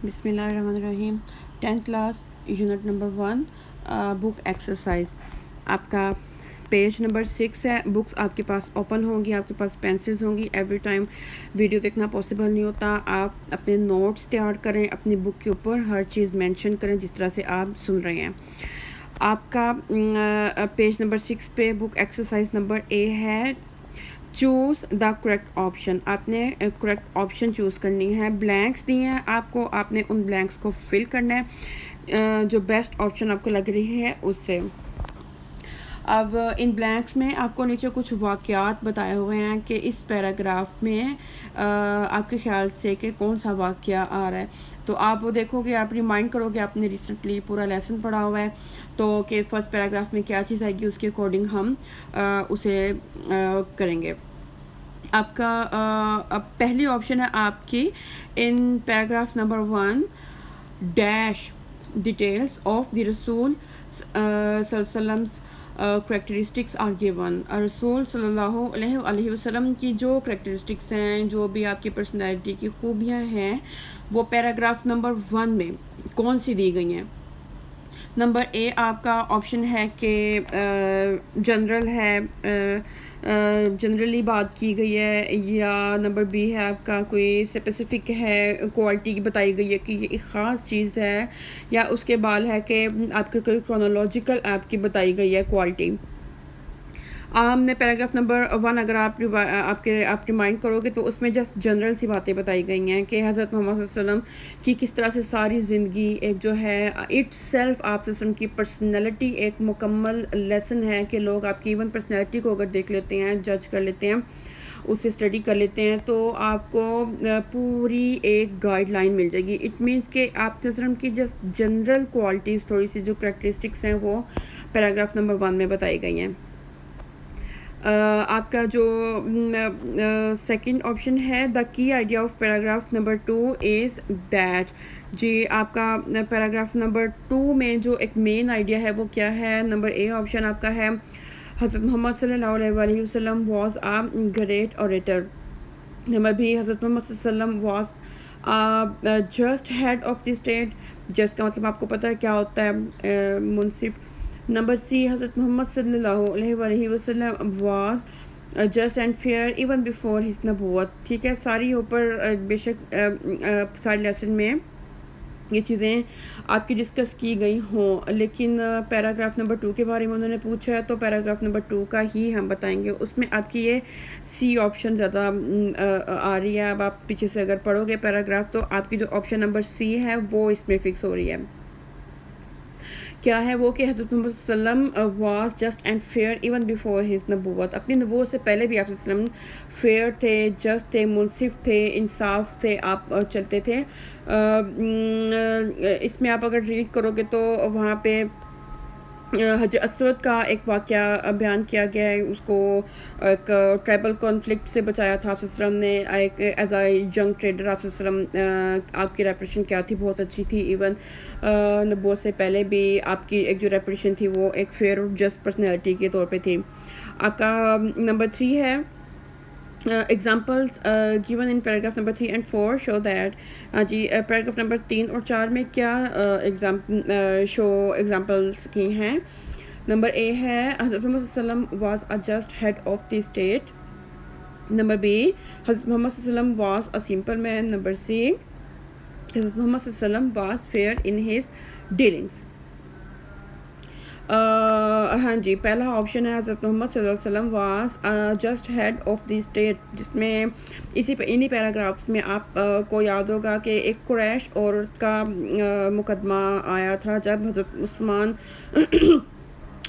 بسم اللہ الرحمن الرحیم. 10th کلاس یونٹ نمبر 1 بک ایکسرسائز. آپ کا پیج نمبر 6 ہے. بکس آپ کے پاس اوپن ہوں گی, آپ کے پاس پینسلز ہوں گی. ایوری ٹائم ویڈیو دیکھنا پاسبل نہیں ہوتا. آپ اپنے نوٹس تیار کریں, اپنی بک کے اوپر ہر چیز مینشن کریں جس طرح سے آپ سن رہے ہیں. آپ کا پیج نمبر 6 پہ بک ایکسرسائز نمبر اے ہے چوز دا کریکٹ آپشن. آپ نے کریکٹ آپشن چوز کرنی ہے. بلینکس دیے ہیں آپ کو, آپ نے ان بلینکس کو فل کرنا ہے جو بیسٹ آپشن آپ کو لگ رہی ہے اس سے. اب ان بلینکس میں آپ کو نیچے کچھ واقعات بتائے ہوئے ہیں کہ اس پیراگراف میں آپ کے خیال سے کہ کون سا واقعہ آ رہا ہے. تو آپ وہ دیکھو گے, آپ ریمائنڈ کرو گے, آپ نے ریسنٹلی پورا لیسن پڑھا ہوا ہے تو کہ فرسٹ پیراگراف میں کیا چیز آئے گی, اس کے اکارڈنگ ہم اسے کریں گے. آپ کا پہلی آپشن ہے آپ key in paragraph number 1 dash details of the رسول صلی اللہ علیہ وسلم کریکٹرسٹکس آر گیون. رسول صلی اللہ علیہ وسلم کی جو کریکٹرسٹکس ہیں, جو بھی آپ کی پرسنالٹی کی خوبیاں ہیں, وہ پیراگراف نمبر 1 میں کون سی دی گئی ہیں. نمبر اے آپ کا آپشن ہے کہ جنرل ہے, جنرلی بات کی گئی ہے, یا نمبر بی ہے آپ کا کوئی اسپیسیفک ہے, کوالٹی بتائی گئی ہے کہ یہ ایک خاص چیز ہے, یا اس کے بعد ہے کہ آپ کے کوئی کرونالوجیکل آپ کی بتائی گئی ہے کوالٹی. ہم نے پیراگراف نمبر 1 اگر آپ ریمائنڈ کرو گے تو اس میں جسٹ جنرل سی باتیں بتائی گئی ہیں کہ حضرت محمد صلی اللہ علیہ وسلم کی کس طرح سے ساری زندگی ایک جو ہے اٹ سیلف آپ سے کی پرسنالٹی ایک مکمل لیسن ہے کہ لوگ آپ کی ایون پرسنالٹی کو اگر دیکھ لیتے ہیں, جج کر لیتے ہیں, اسے اسٹڈی کر لیتے ہیں, تو آپ کو پوری ایک گائیڈ لائن مل جائے گی. اٹ مینس کہ آپ وسلم کی جسٹ جنرل کوالٹیز تھوڑی سی جو کریکٹرسٹکس ہیں وہ پیراگراف نمبر 1 میں بتائی گئی ہیں. آپ کا جو سیکنڈ آپشن ہے the key idea of paragraph number 2 is that. جی آپ کا پیراگراف نمبر 2 میں جو ایک مین آئیڈیا ہے وہ کیا ہے. نمبر اے آپشن آپ کا ہے حضرت محمد صلی اللہ علیہ وسلم was a great orator. Number B حضرت محمد صلی اللہ علیہ وسلم was just head of the state. Just کا مطلب آپ کو پتہ ہے کیا ہوتا ہے, منصف. نمبر سی حضرت محمد صلی اللہ علیہ وسلم was just and fair even before his نبوت. ٹھیک ہے, ساری اوپر بے شک سارے لیسن میں یہ چیزیں آپ کی ڈسکس کی گئی ہوں, لیکن پیراگراف نمبر 2 کے بارے میں انہوں نے پوچھا ہے تو پیراگراف نمبر 2 کا ہی ہم بتائیں گے. اس میں آپ کی یہ سی آپشن زیادہ آ رہی ہے. اب آپ پیچھے سے اگر پڑھو گے پیراگراف تو آپ کی جو آپشن نمبر سی ہے وہ اس میں فکس ہو رہی ہے. کیا ہے وہ کہ حضرت محمد صلی اللہ علیہ وسلم was just and fair even before his نبوت. اپنی نبوت سے پہلے بھی آپ صلی اللہ علیہ وسلم فیئر تھے, جسٹ تھے, منصف تھے, انصاف سے آپ چلتے تھے. اس میں آپ اگر ریڈ کرو گے تو وہاں پہ حجر اسود کا ایک واقعہ بیان کیا گیا ہے. اس کو ایک ٹرائبل کانفلکٹ سے بچایا تھا آپ صلی اللہ علیہ وسلم نے. ایک ایز اے ینگ ٹریڈر آپ صلی اللہ علیہ وسلم آپ کی ریپوٹیشن کیا تھی, بہت اچھی تھی. ایون نبوت سے پہلے بھی آپ کی ایک جو ریپوٹیشن تھی وہ ایک فیئر اور جسٹ پرسنالٹی کے طور پہ تھی. آپ کا نمبر 3 ہے examples given in paragraph number 3 and 4 show that. جی پیراگراف نمبر 3 اور 4 میں کیا ایگزامپلس کی ہیں. نمبر اے ہے حضرت محمد صلی اللہ علیہ وسلم was a just head of the state. Number B حضرت محمد صلی اللہ علیہ وسلم was a simple man. Number C حضرت محمد صلی اللہ علیہ وسلم was fair in his dealings. ہاں جی, پہلا آپشن ہے حضرت محمد صلی اللہ علیہ وسلم was just head of the state, جس میں انہی پیراگرافس میں آپ کو یاد ہوگا کہ ایک قریش عورت کا مقدمہ آیا تھا جب حضرت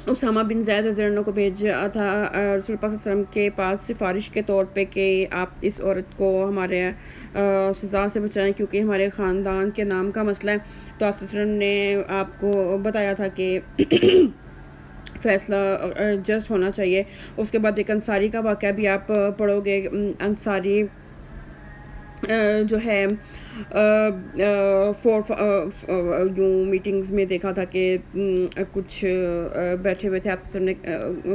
اسامہ بن زید رضی اللہ عنہ کو بھیجا تھا رسول پاک صلی اللہ علیہ وسلم کے پاس سفارش کے طور پہ کہ آپ اس عورت کو ہمارے سزا سے بچائیں کیونکہ ہمارے خاندان کے نام کا مسئلہ ہے. تو آپ صلی اللہ علیہ وسلم نے آپ کو بتایا تھا کہ فیصلہ جسٹ ہونا چاہیے. اس کے بعد ایک انصاری کا واقعہ بھی آپ پڑھو گے. انصاری جو ہے یوں میٹنگز میں دیکھا تھا کہ کچھ بیٹھے ہوئے تھے، آپ نے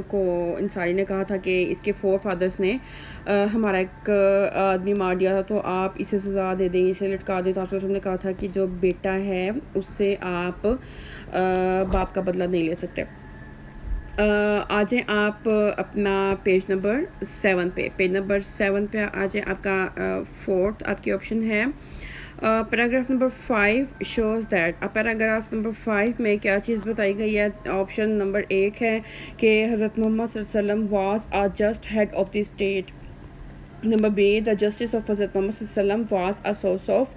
کو انصاری نے کہا تھا کہ اس کے فور فادرس نے ہمارا ایک آدمی مار دیا تھا، تو آپ اسے سزا دے دیں، اسے لٹکا دیں. تو آپ نے کہا تھا کہ جو بیٹا ہے اس سے آپ باپ کا بدلہ نہیں لے سکتے. آ جائیں آپ اپنا پیج نمبر 7 پہ. پیج نمبر 7 پہ آ جائیں. آپ کا فورتھ آپ کی آپشن ہے paragraph number 5 shows that. Paragraph number 5 میں کیا چیز بتائی گئی ہے؟ آپشن نمبر 1 ہے کہ حضرت محمد صلی اللہ علیہ وسلم was a just head of the state. Number B, the justice of Hazrat Muhammad Sallallahu Alaihi Wasallam was a source of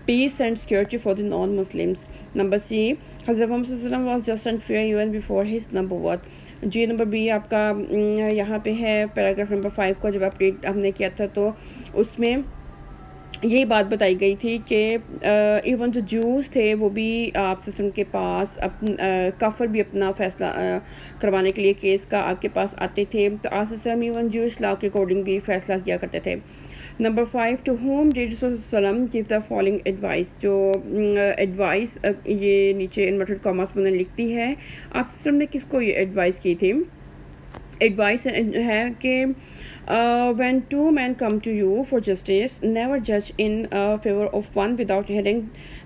peace and security for the non-Muslims. Number C, Hazrat Muhammad Sallallahu Alaihi Wasallam was just and fair even before his nubuwwat. G number be آپ کا یہاں پہ ہے paragraph number 5 کو جب آپ red ہم نے کیا تھا تو اس میں یہی بات بتائی گئی تھی کہ ایون جو جوز تھے وہ بھی آپ سسٹم کے پاس کافر بھی اپنا فیصلہ کروانے کے لیے کیس کا آپ کے پاس آتے تھے، تو آپ سسٹم ایون جوش لا کے اکارڈنگ بھی فیصلہ کیا کرتے تھے. نمبر 5 ٹو ہوم ڈیڈ رسول وسلم گیو دا فالوئنگ ایڈوائس. جو ایڈوائس یہ نیچے انورٹڈ کاماس میں لکھتی ہے، آپ سسٹم نے کس کو یہ ایڈوائس کی تھی؟ ایڈوائس ہے کہ when two men come to you for justice, never judge in favor of one without hearing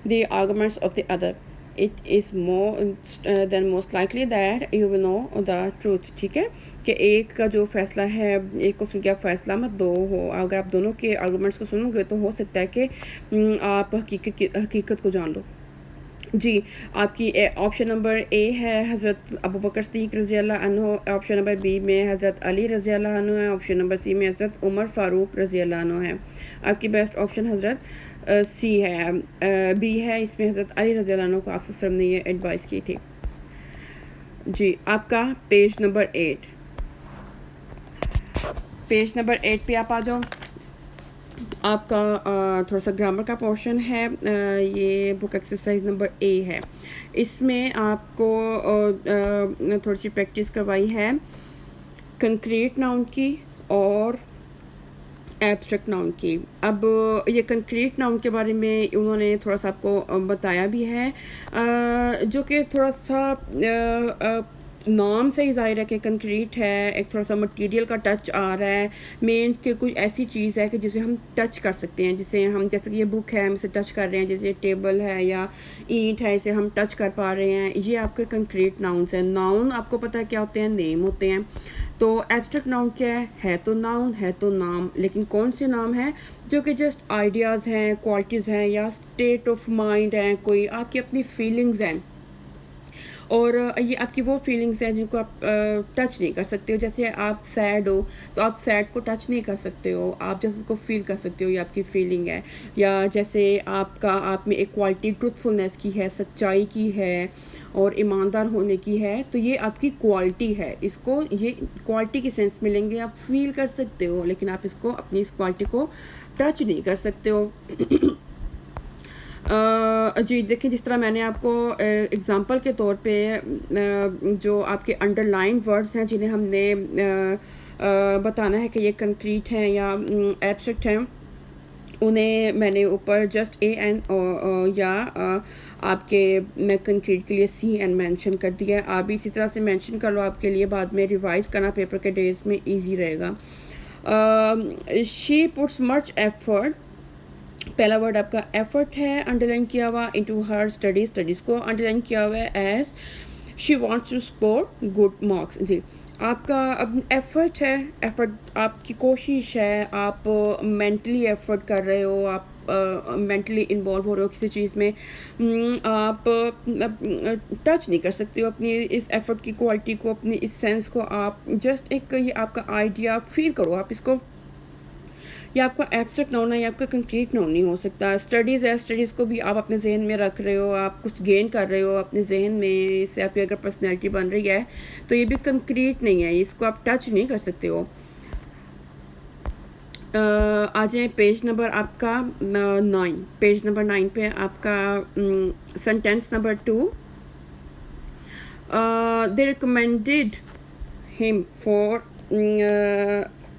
the arguments of the other. It is more than most likely that you will know the truth. ٹھیک ہے کہ ایک کا جو فیصلہ ہے، ایک کو سن کے آپ فیصلہ مت دو ہو. اگر آپ دونوں کے آرگومنٹس کو سنو گے تو ہو سکتا ہے کہ آپ حقیقت کو جان لو. جی آپ کی آپشن نمبر اے ہے حضرت ابو بکر صدیق رضی اللہ عنہ. آپشن نمبر بی میں حضرت علی رضی اللہ عنہ ہے. آپشن نمبر سی میں حضرت عمر فاروق رضی اللہ عنہ ہے. آپ کی بیسٹ آپشن حضرت سی ہے، بی ہے، اس میں حضرت علی رضی اللہ عنہ کو آپ سے نے یہ ایڈوائس کی تھی. جی آپ کا پیج نمبر 8. پیج نمبر 8 پہ آپ آ جاؤ. آپ کا تھوڑا سا گرامر کا پورشن ہے، یہ بک ایکسرسائز نمبر اے ہے. اس میں آپ کو تھوڑی سی پریکٹس کروائی ہے کنکریٹ ناؤن کی اور ایبسٹریکٹ ناؤن کی. اب یہ کنکریٹ ناؤن کے بارے میں انہوں نے تھوڑا سا آپ کو بتایا بھی ہے، جو کہ تھوڑا سا نام سے ہی ظاہر ہے کہ کنکریٹ ہے، ایک تھوڑا سا مٹیریل کا ٹچ آ رہا ہے. مینس کہ کوئی ایسی چیز ہے کہ جسے ہم ٹچ کر سکتے ہیں، جسے ہم جیسے کہ یہ بک ہے ہم اسے ٹچ کر رہے ہیں، جیسے ٹیبل ہے یا اینٹ ہے اسے ہم ٹچ کر پا رہے ہیں. یہ آپ کے کنکریٹ ناؤنس ہیں. ناؤن آپ کو پتہ ہے کیا ہوتے ہیں؟ نیم ہوتے ہیں. تو ایبسٹریکٹ ناؤن کیا ہے تو ناؤن ہے تو نام، لیکن کون سے نام ہیں؟ جو کہ جسٹ آئیڈیاز ہیں، کوالٹیز ہیں یا اسٹیٹ آف مائنڈ ہیں، کوئی آپ کی اپنی فیلنگز ہیں. اور یہ آپ کی وہ فیلنگز ہیں جن کو آپ ٹچ نہیں کر سکتے ہو. جیسے آپ سیڈ ہو تو آپ سیڈ کو ٹچ نہیں کر سکتے ہو، آپ جیسے اس کو فیل کر سکتے ہو، یہ آپ کی فیلنگ ہے. یا جیسے آپ میں ایک کوالٹی ٹروتھفلنس کی ہے، سچائی کی ہے اور ایماندار ہونے کی ہے، تو یہ آپ کی کوالٹی ہے. اس کو یہ کوالٹی کی سینس ملیں گے، آپ فیل کر سکتے ہو لیکن آپ اس کو اپنی اس کوالٹی کو ٹچ نہیں کر سکتے ہو. جی دیکھیں جس طرح میں نے آپ کو اگزامپل کے طور پہ جو آپ کے انڈر لائن ورڈز ہیں جنہیں ہم نے بتانا ہے کہ یہ کنکریٹ ہیں یا ایبسٹریکٹ ہیں، انہیں میں نے اوپر جسٹ اے این یا آپ کے میں کنکریٹ کے لیے سی این مینشن کر دیا ہے. آپ بھی اسی طرح سے مینشن کر لو، آپ کے لیے بعد میں ریوائز کرنا پیپر کے ڈیز میں ایزی رہے گا. شی پٹس مچ ایفرٹ. پہلا ورڈ آپ کا ایفرٹ ہے انڈر لائن کیا ہوا، انٹو ہر اسٹڈیز. اسٹڈیز کو انڈر لائن کیا ہوا ہے as she wants to score good marks. جی آپ کا اب ایفرٹ ہے، ایفرٹ آپ کی کوشش ہے، آپ مینٹلی ایفرٹ کر رہے ہو، آپ مینٹلی انوالو ہو رہے ہو کسی چیز میں. آپ ٹچ نہیں کر سکتے ہو اپنی اس ایفرٹ کی کوالٹی کو، اپنی اس سینس کو. آپ جسٹ ایک یہ آپ کا آئیڈیا فیل کرو، آپ اس کو. یا آپ کا ایبسٹریکٹ ناؤن ہے یا آپ کا کنکریٹ ناؤن نہیں ہو سکتا. اسٹڈیز ہے، اسٹڈیز کو بھی آپ اپنے ذہن میں رکھ رہے ہو، آپ کچھ گین کر رہے ہو اپنے ذہن میں، اس سے آپ کی اگر پرسنالٹی بن رہی ہے تو یہ بھی کنکریٹ نہیں ہے، اس کو آپ ٹچ نہیں کر سکتے ہو. آ جائیں پیج نمبر آپ کا 9. پیج نمبر 9 پہ آپ کا sentence number 2. They recommended him for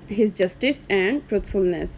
his justice and truthfulness.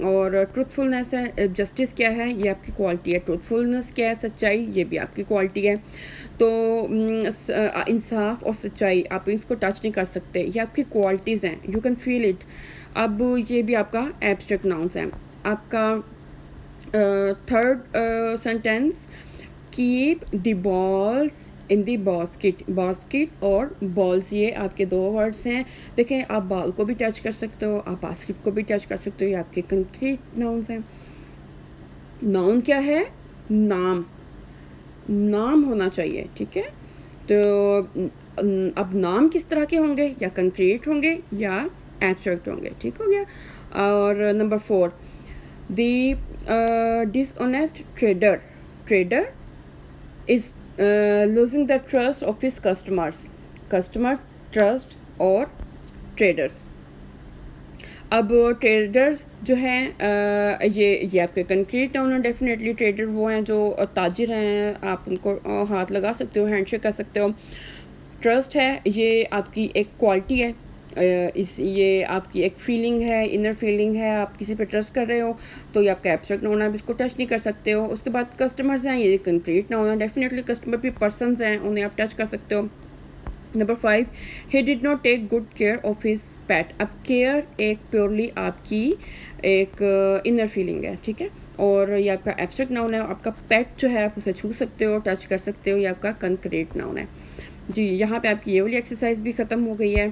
اور ٹروتھفulness ہے. جسٹس کیا ہے؟ یہ آپ کی کوالٹی ہے. ٹروتھفulness کیا ہے؟ سچائی. یہ بھی آپ کی کوالٹی ہے. تو انصاف اور سچائی آپ اس کو ٹچ نہیں کر سکتے, یہ آپ کی کوالٹیز ہیں. You can feel it. اب یہ بھی آپ کا ایبسٹریکٹ ناؤنس ہیں. آپ کا تھرڈ سینٹینس, کیپ دی بالز ان دی باسکٹ. باسکٹ اور بالز یہ آپ کے 2 ورڈس ہیں. دیکھیں آپ بال کو بھی ٹچ کر سکتے ہو, آپ باسکٹ کو بھی ٹچ کر سکتے ہو. یہ آپ کے کنکریٹ ناؤنس ہیں. ناؤن کیا ہے؟ نام. نام ہونا چاہیے, ٹھیک ہے. تو اب نام کس طرح کے ہوں گے؟ یا کنکریٹ ہوں گے یا ایبسٹریکٹ ہوں گے. ٹھیک ہو گیا. اور number 4, the dishonest trader. Trader is losing the trust of his customers trust اور traders. اب ٹریڈرز جو ہیں یہ آپ کے کنکریٹ ناؤن ہیں. ڈیفینیٹلی ٹریڈر وہ ہیں جو تاجر ہیں, آپ ان کو ہاتھ لگا سکتے ہو, ہینڈ شیک کر سکتے ہو. ٹرسٹ ہے, یہ آپ کی ایک کوالٹی ہے, یہ آپ کی ایک فیلنگ ہے, انر فیلنگ ہے, آپ کسی پہ ٹرسٹ کر رہے ہو, تو یہ آپ کا ایبسٹریکٹ ناؤن ہے, آپ اس کو ٹچ نہیں کر سکتے ہو. اس کے بعد کسٹمرز ہیں, یہ کنکریٹ ناؤن ہے. ڈیفینیٹلی کسٹمر بھی پرسنز ہیں, انہیں آپ ٹچ کر سکتے ہو. Number 5, he did not take good care of his pet. اب کیئر ایک پیورلی آپ کی ایک انر فیلنگ ہے, ٹھیک ہے, اور یہ آپ کا ایبسٹریکٹ ناؤن ہے. آپ کا پیٹ جو ہے آپ اسے چھو سکتے ہو, ٹچ کر سکتے ہو, یہ آپ کا کنکریٹ ناؤن ہے. جی یہاں پہ آپ کی یہ والی ایکسرسائز بھی ختم ہو گئی ہے.